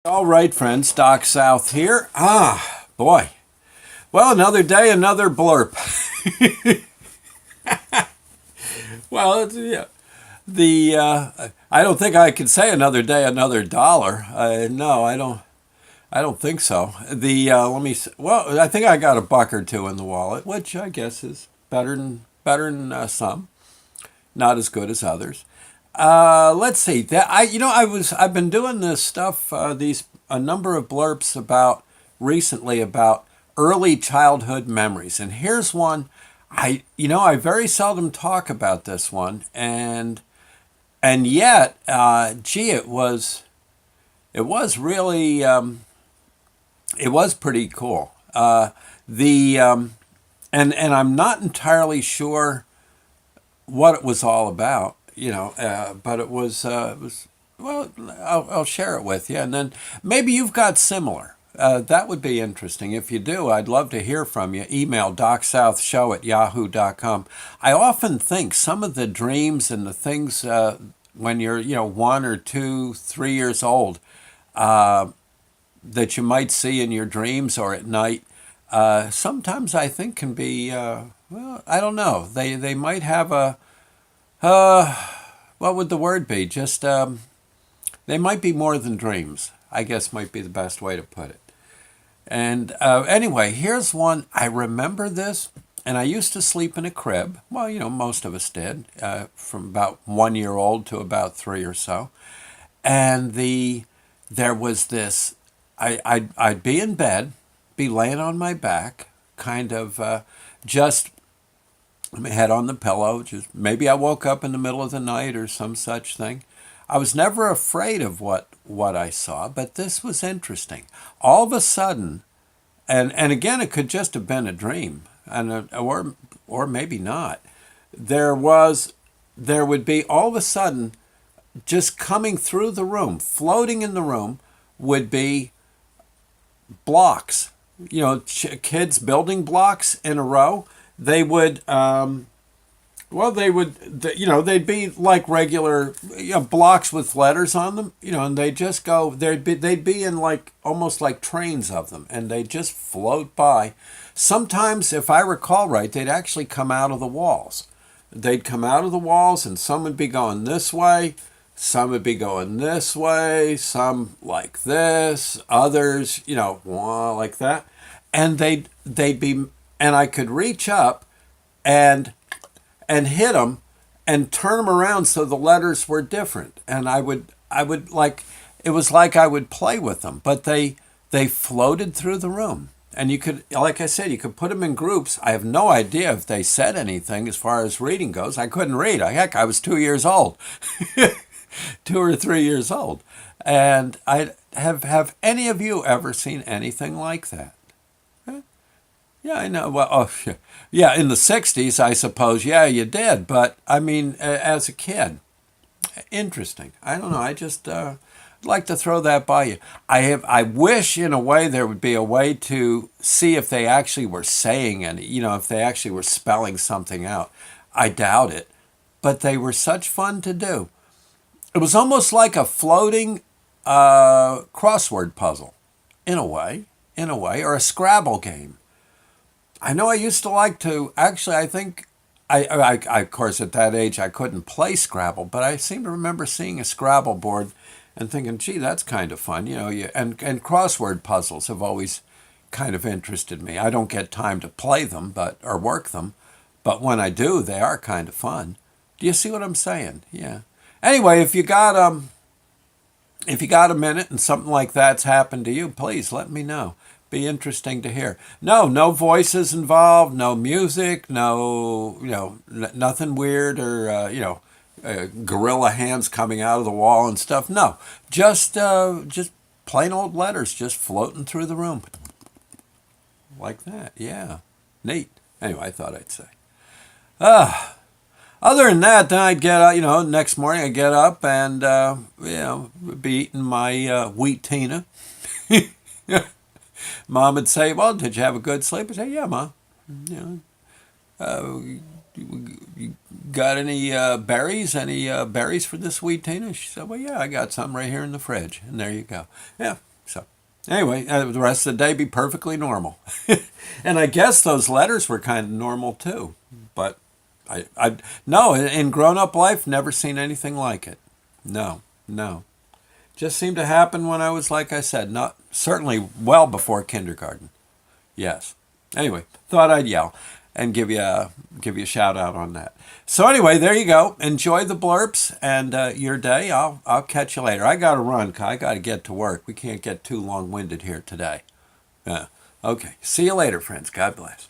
All right, friends, Doc South here. Boy. Well, another day, another blurb. Well, yeah, I don't think I can say another day, another dollar. No, I don't. I don't think so. Let me. Well, I think I got a buck or two in the wallet, which I guess is better than some. Not as good as others. Let's see. I've been doing this stuff. These a number of blurbs about recently about early childhood memories, and here's one. I very seldom talk about this one, and yet, gee, it was really it was pretty cool. The And I'm not entirely sure what it was all about, but it was well. I'll share it with you, and then maybe you've got similar. That would be interesting. If you do, I'd love to hear from you. Email docsouthshow@yahoo.com. I often think some of the dreams and the things when you're 1 or 2, 3 years old that you might see in your dreams or at night. Sometimes I think can be well. I don't know. They might have a what would the word be? Just they might be more than dreams. I guess might be the best way to put it. And anyway, here's one. I remember this, and I used to sleep in a crib. Well, most of us did, from about 1 year old to about three or so. And there was this. I'd be in bed, be laying on my back, kind of just my head on the pillow. Just maybe I woke up in the middle of the night or some such thing. I was never afraid of what I saw, but this was interesting. All of a sudden, and again, it could just have been a dream, or maybe not. There would be all of a sudden, just coming through the room, floating in the room, would be blocks. Kids building blocks in a row. They would. Well, they'd be like regular blocks with letters on them, and they just go. They'd be in like almost like trains of them, and they just float by. Sometimes, if I recall right, they'd actually come out of the walls. They'd come out of the walls, and some would be going this way, some would be going this way, some like this, others, like that, and they'd be, and I could reach up and hit them and turn them around so the letters were different. And I would like, it was like I would play with them, but they floated through the room. And you could, like I said, you could put them in groups. I have no idea if they said anything as far as reading goes. I couldn't read. Heck, I was 2 years old, 2 or 3 years old. And I have any of you ever seen anything like that? Yeah, I know. Well, oh, yeah, in the 60s, I suppose, yeah, you did. But, I mean, as a kid, interesting. I don't know. I just like to throw that by you. I wish, in a way, there would be a way to see if they actually were saying any, if they actually were spelling something out. I doubt it. But they were such fun to do. It was almost like a floating crossword puzzle, in a way, or a Scrabble game. I know I used to like to, actually, I think, of course, at that age, I couldn't play Scrabble, but I seem to remember seeing a Scrabble board and thinking, gee, that's kind of fun. And crossword puzzles have always kind of interested me. I don't get time to play them, or work them, but when I do, they are kind of fun. Do you see what I'm saying? Yeah. Anyway, if you got a minute and something like that's happened to you, please let me know. Be interesting to hear. No voices involved, no music, no, nothing weird or, gorilla hands coming out of the wall and stuff. No, just plain old letters just floating through the room. Like that, yeah. Neat. Anyway, I thought I'd say. Other than that, then I'd get up, next morning I'd get up and, be eating my wheat tina. Mom would say, well, did you have a good sleep? I'd say, yeah, Mom. You you got any berries? Any berries for this wheat, Tina? She said, well, yeah, I got some right here in the fridge. And there you go. Yeah, So anyway, the rest of the day be perfectly normal. And I guess those letters were kind of normal too. But I no, in grown up life, never seen anything like it. No, no. Just seemed to happen when I was, like I said, not certainly well before kindergarten. Yes. Anyway, thought I'd yell and give you a shout out on that. So anyway, there you go. Enjoy the blurps and your day. I'll catch you later. I got to run. 'Cause I got to get to work. We can't get too long winded here today. Okay. See you later, friends. God bless.